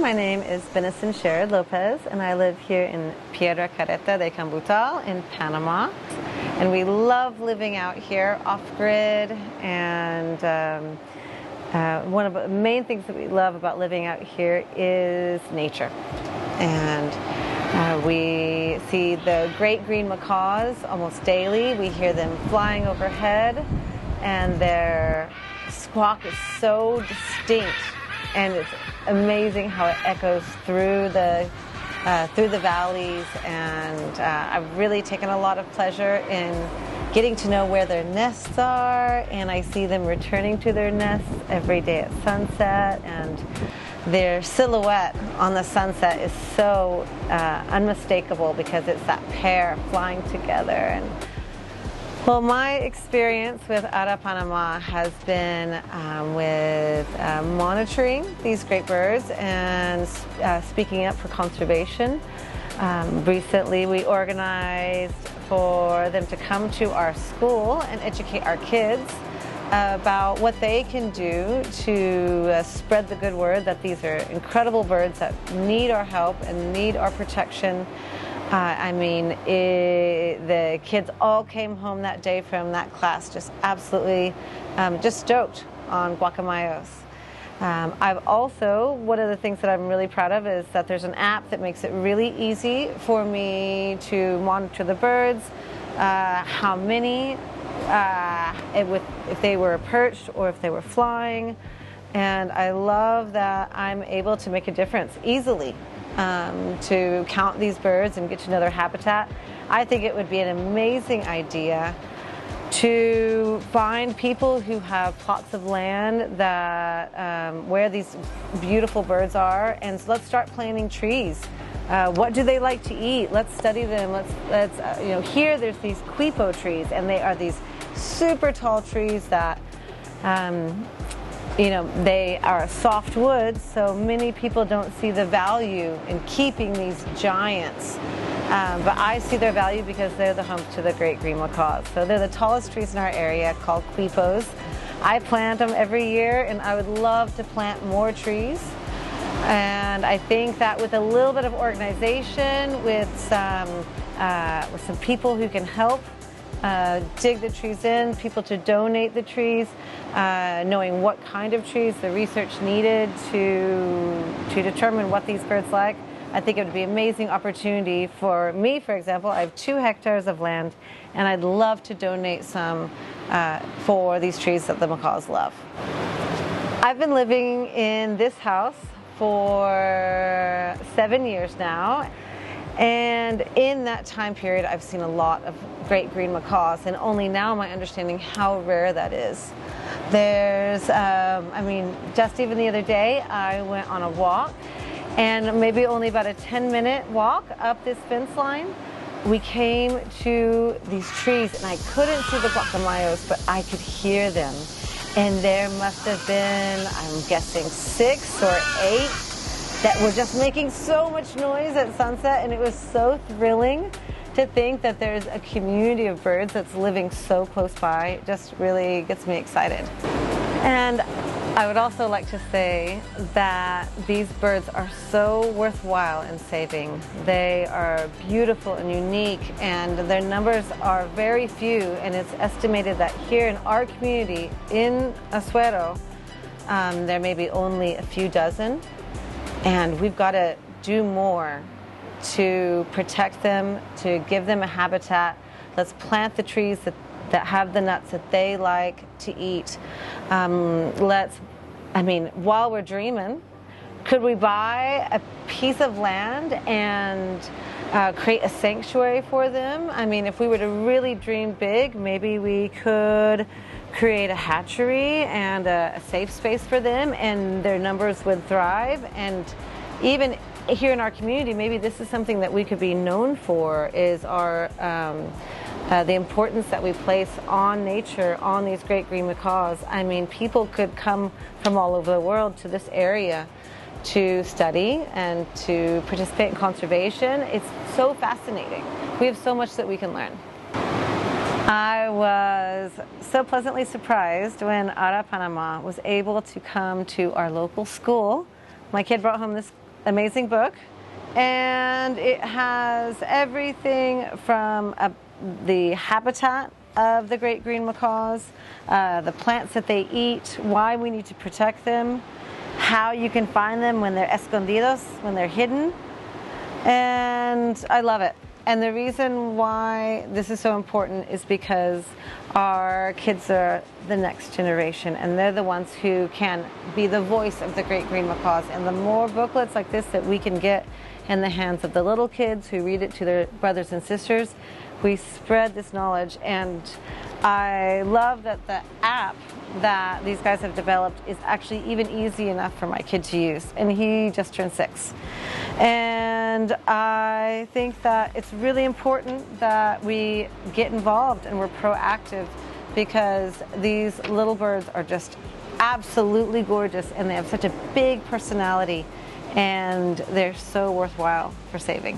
my name is Benison Lopez, and I live here in Piedra Carreta de Cambutal in Panama. And we love living out here off-grid, and one of the main things that we love about living out here is nature. And we see the great green macaws almost daily. We hear them flying overhead, and their squawk is so distinct, and it's amazing how it echoes through the valleys. And I've really taken a lot of pleasure in getting to know where their nests are, and I see them returning to their nests every day at sunset, and their silhouette on the sunset is so unmistakable because it's that pair flying together. And well, my experience with Ara Panama has been with monitoring these great birds and speaking up for conservation. Recently we organized for them to come to our school and educate our kids about what they can do to spread the good word that these are incredible birds that need our help and need our protection. The kids all came home that day from that class just absolutely just stoked on guacamayos. I've also, one of the things that I'm really proud of is that there's an app that makes it really easy for me to monitor the birds, how many, if they were perched or if they were flying. And I love that I'm able to make a difference easily. To count these birds and get to know their habitat. I think it would be an amazing idea to find people who have plots of land that where these beautiful birds are, and so let's start planting trees. What do they like to eat? Let's study them. Let's here there's these quipo trees, and they are these super tall trees that they are soft wood, so many people don't see the value in keeping these giants. But I see their value because they're the home to the great green macaws. So they're the tallest trees in our area, called quipos. I plant them every year, and I would love to plant more trees. And I think that with a little bit of organization, with some people who can help dig the trees in, people to donate the trees, knowing what kind of trees, the research needed to determine what these birds like. I think it would be an amazing opportunity for me. For example, I have 2 hectares of land, and I'd love to donate some for these trees that the macaws love. I've been living in this house for 7 years now. And in that time period, I've seen a lot of great green macaws, and only now am I understanding how rare that is. There's, just even the other day, I went on a walk, and maybe only about a 10-minute walk up this fence line, we came to these trees, and I couldn't see the guacamayos, but I could hear them. And there must have been, I'm guessing, 6 or 8 that were just making so much noise at sunset, and it was so thrilling to think that there's a community of birds that's living so close by. It just really gets me excited. And I would also like to say that these birds are so worthwhile in saving. They are beautiful and unique, and their numbers are very few, and it's estimated that here in our community in Azuero, there may be only a few dozen. And we've got to do more to protect them, to give them a habitat. Let's plant the trees that have the nuts that they like to eat. While we're dreaming, could we buy a piece of land and create a sanctuary for them? If we were to really dream big, maybe we could create a hatchery and a safe space for them, and their numbers would thrive. And even here in our community, maybe this is something that we could be known for, is our the importance that we place on nature, on these great green macaws. People could come from all over the world to this area to study and to participate in conservation. It's so fascinating. We have so much that we can learn. I was so pleasantly surprised when Ara Panama was able to come to our local school. My kid brought home this amazing book, and it has everything from the habitat of the great green macaws, the plants that they eat, why we need to protect them, how you can find them when they're escondidos, when they're hidden, and I love it. And the reason why this is so important is because our kids are the next generation, and they're the ones who can be the voice of the great green macaws. And the more booklets like this that we can get in the hands of the little kids who read it to their brothers and sisters, we spread this knowledge. And I love that the app that these guys have developed is actually even easy enough for my kid to use, and he just turned 6. And I think that it's really important that we get involved and we're proactive, because these little birds are just absolutely gorgeous, and they have such a big personality, and they're so worthwhile for saving.